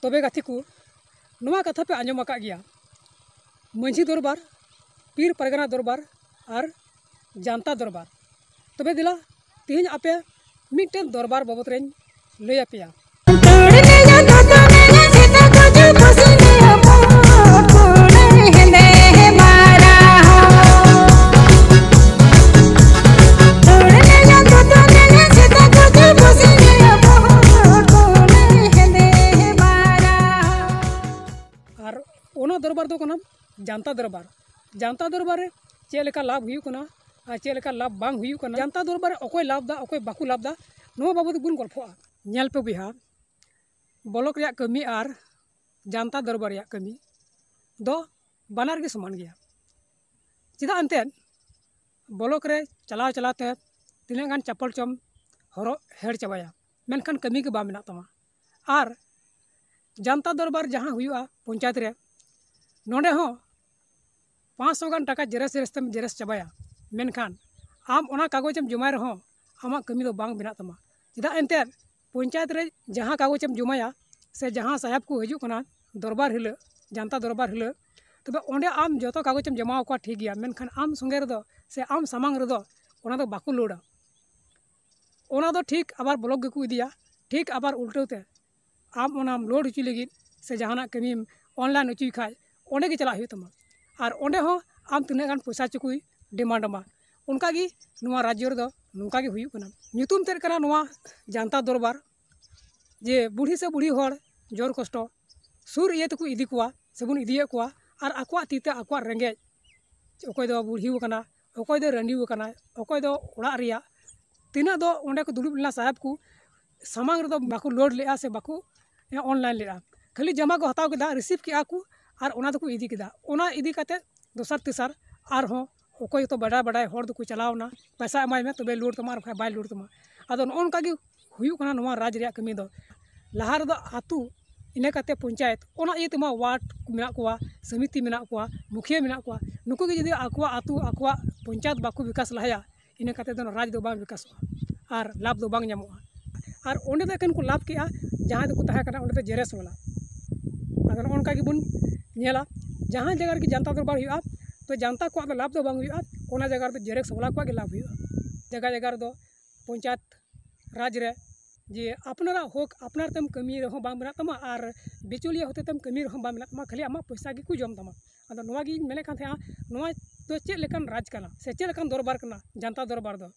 तबे गाथी को नवा कथा पे आंजम आका गया मंझी दरबार पीर परगना दरबार और जानता दरबार। तबे दिला तीन आपे मिट्टन दरबार बाबत रेन लैया पेया। दरबार दो कना जानता दरबार। जानता दरबार रे चेलेका लाभ हुयु कना और चेलेका लाभ बांग हुयु कना। जानता दरबार अकोय लाभ दा अकोय बाकु लाभ दा नो बाबद गुन गल्पआ नेल पे बिहा ब्लॉक रे कमी और जानता दरबार रे कमी दो बानार के समान गया। चिदा अंते ब्लॉक रे चलाव चलाते तीना गान चप्पल चम हरो हेड़ चाबाया मेनखान कमी के बा मेना तमा। और जानता दरबार जहाँ हुआ पंचायत रे नोंडे हो 500 गान टाका जेरेस जेरेस तम जेरेस चाबाया मेनखान आम ओना कागजम जमाय रहो आमा कमी दो बांग बिना तमा। चिदा एनते पंचायत रे जहाँ कागजम जमाया से जहाँ साहेब को हजू कना दरबार हिल जानता दरबार हिल तबे ओंडे आम जतो कागजम जमा को ठीक गया मेनखान आम संगे रे दो से आम सामांग रे दो ओना दो बाकु लोडा ओना दो ठीक आबार ब्लॉक गेकु इदिया ठीक आबार उल्टोते आम ओनाम लोड हचु लगी से जहाना कमी ऑनलाइन हचुई खाय ओंडे के चला हुई तमा। और ओंडे हो आम तिना गान पैसा चुकुई डिमांड मा उनका गी नुआ राज्य रे दो नुका गे हुई कना ᱧᱩᱛᱩᱢ तेर कना नुआ जानता दरबार जे बुढ़ी से बुढ़ी होड़ जोर कष्ट सुर इये तको इदी कुआ सेबुन इदिये कुआ और आकुआ तीते आकुआ रेंगे अकोय दो बुढ़ी कना अकोय दो रंडी कना अकोय दो ओड़ा रिया तीना दो ओंडे को दुड़ुब लेना साहेब को सामांग रे दो बाकु लोड लेआ से बाकु ऑनलाइन लेआ खाली जमा को हताव केदा रिसीव केआ को और ओना दको इदी केदा ओना इदी काते दोसर तेसर और हो अकोय तो बड़ा बड़ा हर दको चलावना पैसा एमाय में तबे लोड तमा और बाय लोड तमा आदो नोनका गे हुयु कना नोवा राज रे कमी दो लहा रे दो आतु इने काते पंचायत ओना इये तमा वार्ड मेना कोआ समिति मेना कोआ मुखिया मेना कोआ नुको गे जदि आकुआ आतु आकुआ पंचायत बाकु विकास लहाया इने काते दो राज दो बांग विकास और लाभ दो बांग ᱧᱟᱢᱚᱜᱼᱟ। और ओंडे दो एखन को लाभ केआ जहां दो ताहे कना ओंडे दो जेरेस वाला आदो नोनका गे बुन नेला जहां जगह रे जानता दरबार हुआ तो जानता को लाभ दो बांग हुआ ओना जगह रे जेरेक्स वाला को गे लाभ हुआ। जगह जगह दो पंचायत राज रे जे अपनारा होक अपनार तम कमी रहो बांग बना तमा और बिचुलिया होते तम कमी रहो बांग बना तमा खाली आमा पैसा गे को जम तमा। आदो नोवा गे मेने कान थे नोवा तो चेक लेकान राज कना से चेक लेकान दरबार कना जानता दरबार दो